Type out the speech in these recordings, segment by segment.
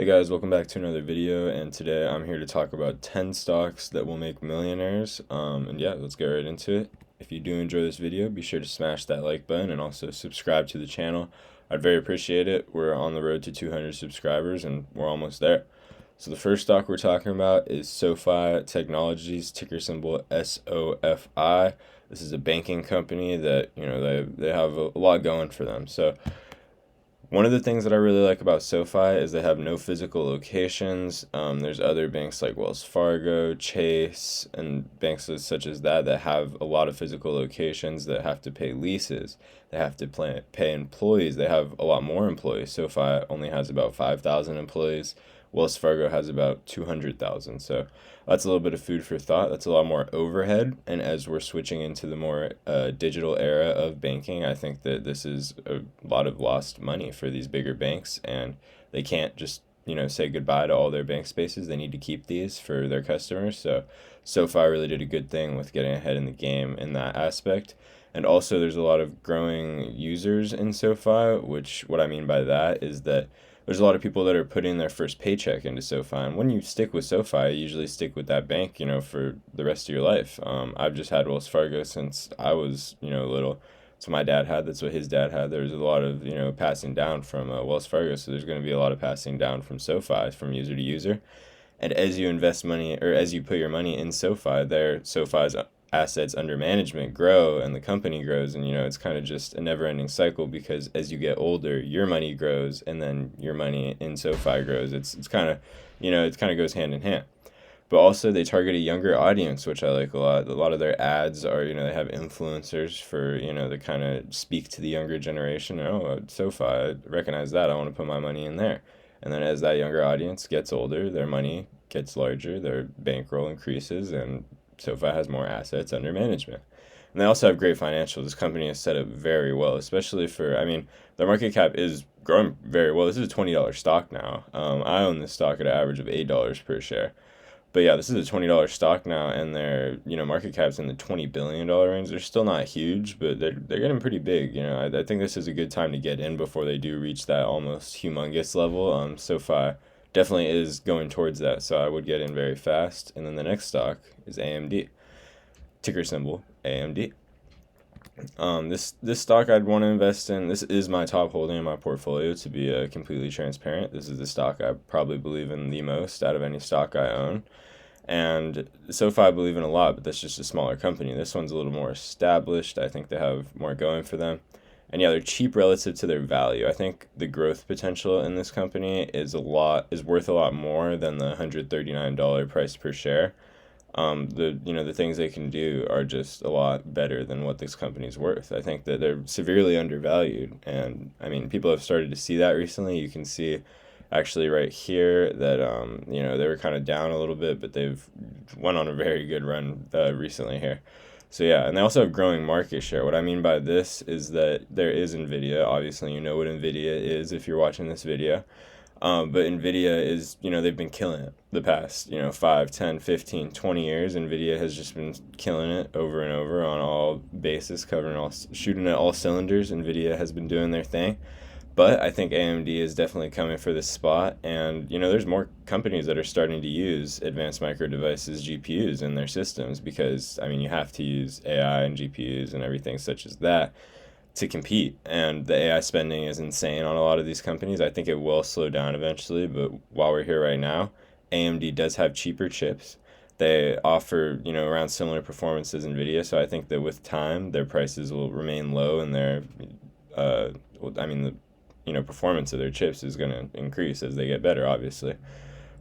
Hey guys, welcome back to another video, and today I'm here to talk about 10 stocks that will make millionaires. And yeah, let's get right into it. If you do enjoy this video, be sure to smash that like button and also subscribe to the channel. I'd very appreciate it. We're on the road to 200 subscribers and we're almost there. So the first stock we're talking about is SoFi Technologies, ticker symbol SOFI. This is a banking company that, they have a lot going for them. So one of the things that I really like about SoFi is they have no physical locations. There's other banks like Wells Fargo, Chase, and banks such as that have a lot of physical locations that have to pay leases. They have to pay employees. They have a lot more employees. SoFi only has about 5,000 employees. Wells Fargo has about 200,000. So that's a little bit of food for thought. That's a lot more overhead. And as we're switching into the more digital era of banking, I think that this is a lot of lost money for these bigger banks. And they can't just, say goodbye to all their bank spaces. They need to keep these for their customers. So SoFi really did a good thing with getting ahead in the game in that aspect. And also, there's a lot of growing users in SoFi, which what I mean by that is that there's a lot of people that are putting their first paycheck into SoFi. And when you stick with SoFi, you usually stick with that bank, for the rest of your life. I've just had Wells Fargo since I was, little. That's what my dad had. That's what his dad had. There was a lot of, passing down from Wells Fargo. So there's going to be a lot of passing down from SoFi, from user to user. And as you invest money, or as you put your money in SoFi, SoFi's assets under management grow and the company grows. And, it's kind of just a never ending cycle because as you get older, your money grows and then your money in SoFi grows. It's kind of, it kind of goes hand in hand. But also they target a younger audience, which I like a lot. A lot of their ads are, they have influencers for, to kind of speak to the younger generation. Oh, SoFi, I recognize that. I want to put my money in there. And then as that younger audience gets older, their money gets larger, their bankroll increases, and SoFi has more assets under management. And they also have great financials. This company is set up very well, especially for, their market cap is growing very well. This is a $20 stock now. I own this stock at an average of $8 per share. But yeah, this is a $20 stock now, and their market cap's in the $20 billion range. They're still not huge, but they're getting pretty big. I think this is a good time to get in before they do reach that almost humongous level. SoFi definitely is going towards that, so I would get in very fast. And then the next stock is AMD, ticker symbol AMD. This stock I'd want to invest in. This is my top holding in my portfolio, to be completely transparent. This is the stock I probably believe in the most out of any stock I own. And SoFi I believe in a lot, but that's just a smaller company. This one's a little more established. I think they have more going for them. And yeah, they're cheap relative to their value. I think the growth potential in this company is worth a lot more than the $139 price per share. The things they can do are just a lot better than what this company's worth. I think that they're severely undervalued, and people have started to see that recently. You can see actually right here that they were kind of down a little bit, but they've went on a very good run recently here. So yeah, and they also have growing market share. What I mean by this is that there is Nvidia. Obviously, you know what Nvidia is if you're watching this video. But Nvidia is, they've been killing it the past, 5, 10, 15, 20 years. Nvidia has just been killing it over and over on all bases, shooting at all cylinders. Nvidia has been doing their thing. But I think AMD is definitely coming for this spot. And, there's more companies that are starting to use advanced micro devices, GPUs in their systems because, you have to use AI and GPUs and everything such as that to compete. And the AI spending is insane on a lot of these companies. I think it will slow down eventually, but while we're here right now, AMD does have cheaper chips. They offer, around similar performance as Nvidia, so I think that with time, their prices will remain low and their, the performance of their chips is going to increase as they get better, obviously.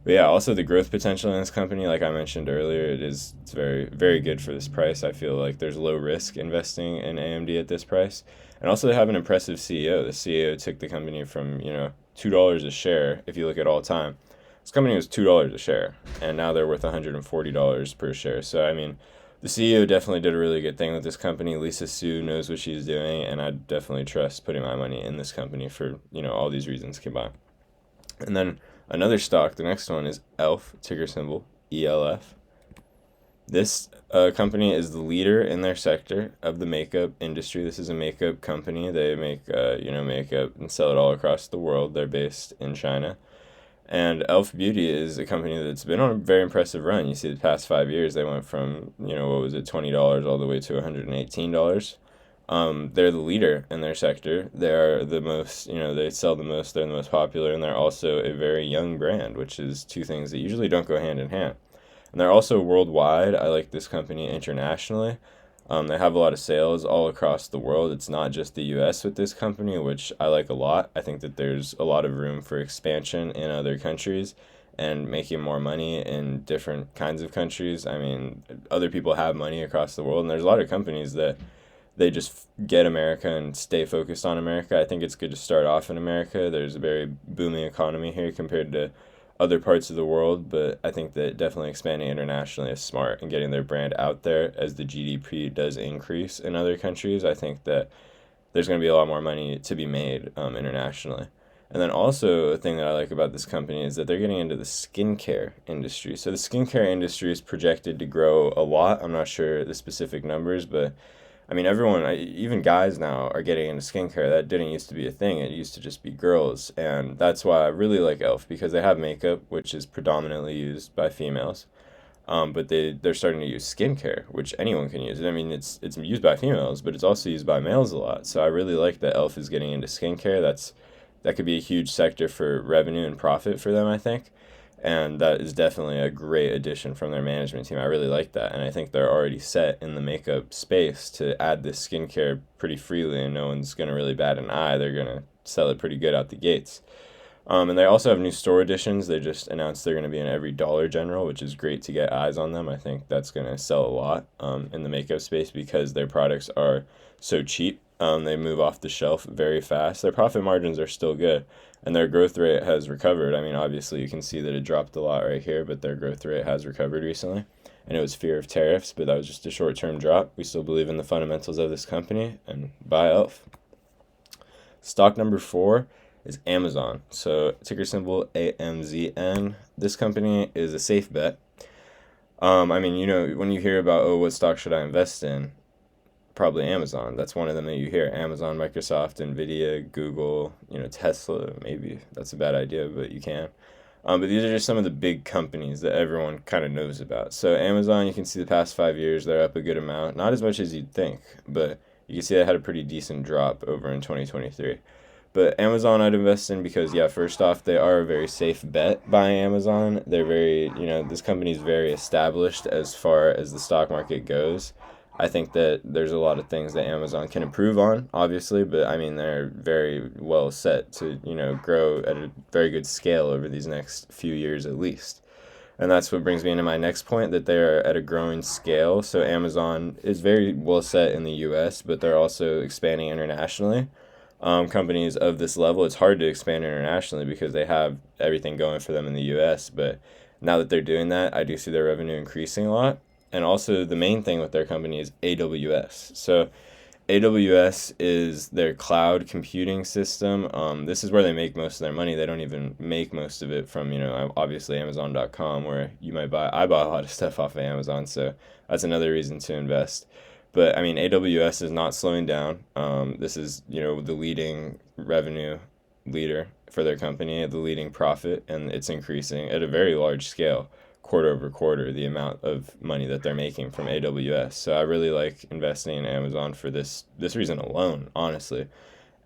But yeah, also the growth potential in this company, like I mentioned earlier, it's very, very good for this price. I feel like there's low risk investing in AMD at this price. And also they have an impressive CEO. The CEO took the company from, $2 a share, if you look at all time. This company was $2 a share, and now they're worth $140 per share. So, the CEO definitely did a really good thing with this company. Lisa Su knows what she's doing, and I definitely trust putting my money in this company for, all these reasons combined. And then another stock, the next one is ELF, ticker symbol ELF. This company is the leader in their sector of the makeup industry. This is a makeup company. They make, makeup and sell it all across the world. They're based in China. And Elf Beauty is a company that's been on a very impressive run. You see, the past 5 years, they went from, what was it, $20 all the way to $118. They're the leader in their sector. They are the most, they sell the most, they're the most popular, and they're also a very young brand, which is two things that usually don't go hand in hand. And they're also worldwide. I like this company internationally. They have a lot of sales all across the world. It's not just the US with this company, which I like a lot. I think that there's a lot of room for expansion in other countries and making more money in different kinds of countries. I mean, other people have money across the world, and there's a lot of companies that they just get America and stay focused on America. I think it's good to start off in America. There's a very booming economy here compared to other parts of the world, but I think that definitely expanding internationally is smart and getting their brand out there as the GDP does increase in other countries. I think that there's going to be a lot more money to be made internationally. And then also a thing that I like about this company is that they're getting into the skincare industry. So the skincare industry is projected to grow a lot. I'm not sure the specific numbers, but I mean, everyone, even guys now, are getting into skincare. That didn't used to be a thing. It used to just be girls. And that's why I really like e.l.f. because they have makeup, which is predominantly used by females. But they're starting to use skincare, which anyone can use. I mean, it's used by females, but it's also used by males a lot. So I really like that e.l.f. is getting into skincare. That could be a huge sector for revenue and profit for them, I think. And that is definitely a great addition from their management team. I really like that. And I think they're already set in the makeup space to add this skincare pretty freely, and no one's going to really bat an eye. They're going to sell it pretty good out the gates. And they also have new store additions. They just announced they're going to be in every Dollar General, which is great to get eyes on them. I think that's going to sell a lot in the makeup space because their products are so cheap. They move off the shelf very fast. Their profit margins are still good, and their growth rate has recovered. I mean, obviously, you can see that it dropped a lot right here, but their growth rate has recovered recently. And it was fear of tariffs, but that was just a short-term drop. We still believe in the fundamentals of this company, and buy e.l.f. Stock number 4 is Amazon. So ticker symbol AMZN. This company is a safe bet. I mean, when you hear about, what stock should I invest in? Probably Amazon. That's one of them that you hear. Amazon, Microsoft, Nvidia, Google, Tesla. Maybe that's a bad idea, but you can. But these are just some of the big companies that everyone kind of knows about. So Amazon, you can see the past 5 years, they're up a good amount. Not as much as you'd think, but you can see they had a pretty decent drop over in 2023. But Amazon I'd invest in because, yeah, first off, they are a very safe bet buying Amazon. They're very, this company is very established as far as the stock market goes. I think that there's a lot of things that Amazon can improve on, obviously, but I mean, they're very well set to, grow at a very good scale over these next few years at least. And that's what brings me into my next point, that they're at a growing scale. So Amazon is very well set in the US, but they're also expanding internationally. Companies of this level, it's hard to expand internationally because they have everything going for them in the US. But now that they're doing that, I do see their revenue increasing a lot. And also the main thing with their company is AWS. So AWS is their cloud computing system. This is where they make most of their money. They don't even make most of it from, obviously Amazon.com, where you might buy. I buy a lot of stuff off of Amazon, so that's another reason to invest. But I mean, AWS is not slowing down. This is, the leading revenue leader for their company, the leading profit, and it's increasing at a very large scale, quarter over quarter, the amount of money that they're making from AWS. So I really like investing in Amazon for this reason alone, honestly.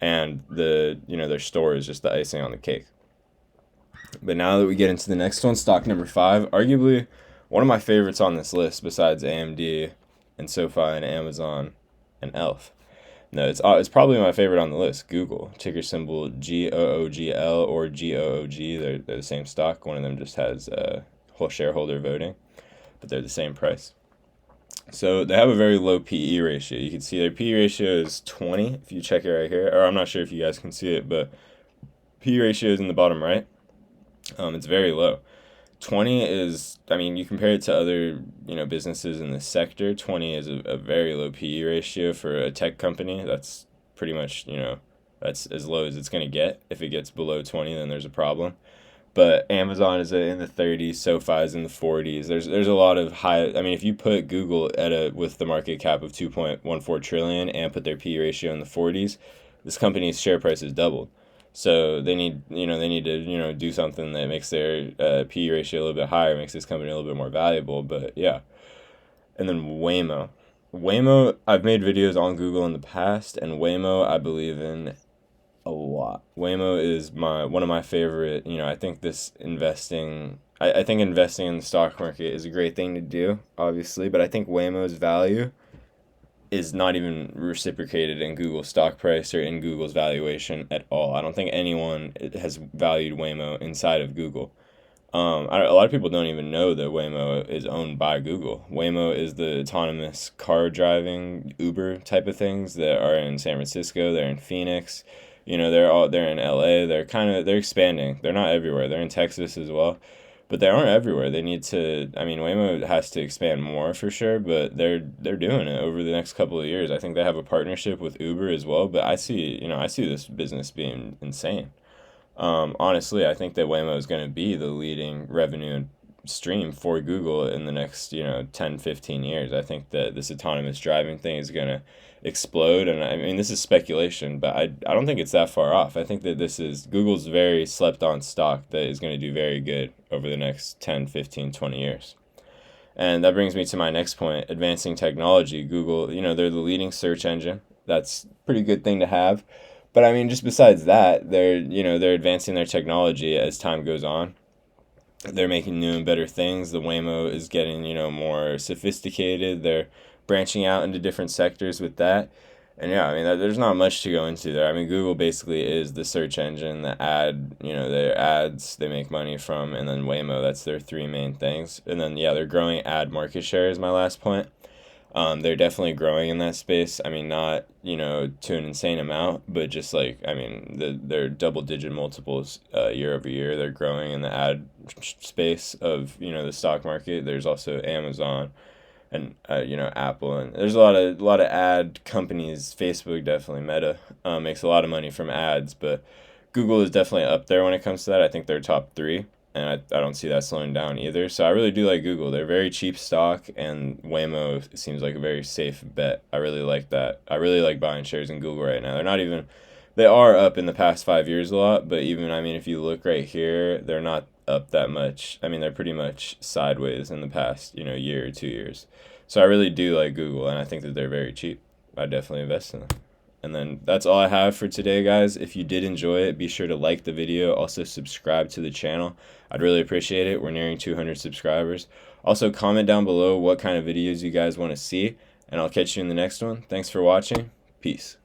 And their store is just the icing on the cake. But now that we get into the next one, stock number 5, arguably one of my favorites on this list besides AMD and SoFi and Amazon and e.l.f. No, it's probably my favorite on the list. Google, ticker symbol GOOGL or GOOG. They're the same stock. One of them just has whole shareholder voting, but they're the same price. So they have a very low PE ratio. You can see their PE ratio is 20 if you check it right here. Or I'm not sure if you guys can see it, but PE ratio is in the bottom right. It's very low. 20 is, I mean, you compare it to other, businesses in the sector, 20 is a very low PE ratio for a tech company. That's pretty much, that's as low as it's going to get. If it gets below 20, then there's a problem. But Amazon is in the 30s, SoFi is in the 40s. There's a lot of high. I mean, if you put Google with the market cap of 2.14 trillion and put their PE ratio in the 40s, this company's share price has doubled. So they need to, do something that makes their P ratio a little bit higher, makes this company a little bit more valuable. But yeah. And then Waymo. Waymo, I've made videos on Google in the past, and Waymo I believe in a lot. Waymo is one of my favorite. I think I think investing in the stock market is a great thing to do, obviously, but I think Waymo's value is not even reciprocated in Google's stock price or in Google's valuation at all. I don't think anyone has valued Waymo inside of Google. A lot of people don't even know that Waymo is owned by Google. Waymo is the autonomous car driving Uber type of things that are in San Francisco. They're in Phoenix. They're in LA. They're expanding. They're not everywhere. They're in Texas as well, but they aren't everywhere. They need to. I mean, Waymo has to expand more for sure, but they're doing it over the next couple of years. I think they have a partnership with Uber as well. But I see this business being insane. Honestly, I think that Waymo is going to be the leading revenue stream for Google in the next, 10, 15 years. I think that this autonomous driving thing is going to explode. And I mean, this is speculation, but I don't think it's that far off. I think that this is Google's very slept on stock that is going to do very good over the next 10, 15, 20 years. And that brings me to my next point, advancing technology. Google, they're the leading search engine. That's a pretty good thing to have. But I mean, just besides that, they're advancing their technology as time goes on. They're making new and better things. The Waymo is getting, more sophisticated. They're branching out into different sectors with that. And yeah, I mean, there's not much to go into there. I mean, Google basically is the search engine, their ads they make money from, and then Waymo, that's their three main things. And then, yeah, they're growing ad market share is my last point. They're definitely growing in that space. I mean, not, to an insane amount, but just like, I mean, they're double digit multiples year over year. They're growing in the ad space of, the stock market. There's also Amazon and, Apple. And there's a lot of ad companies. Facebook, definitely Meta, makes a lot of money from ads, but Google is definitely up there when it comes to that. I think they're top three, and I don't see that slowing down either. So I really do like Google. They're very cheap stock, and Waymo seems like a very safe bet. I really like that. I really like buying shares in Google right now. They are up in the past 5 years a lot, but even, I mean, if you look right here, they're not up that much. I mean, they're pretty much sideways in the past, year or 2 years. So I really do like Google, and I think that they're very cheap. I definitely invest in them. And then that's all I have for today, guys. If you did enjoy it, be sure to like the video. Also, subscribe to the channel. I'd really appreciate it. We're nearing 200 subscribers. Also, comment down below what kind of videos you guys want to see, and I'll catch you in the next one. Thanks for watching. Peace.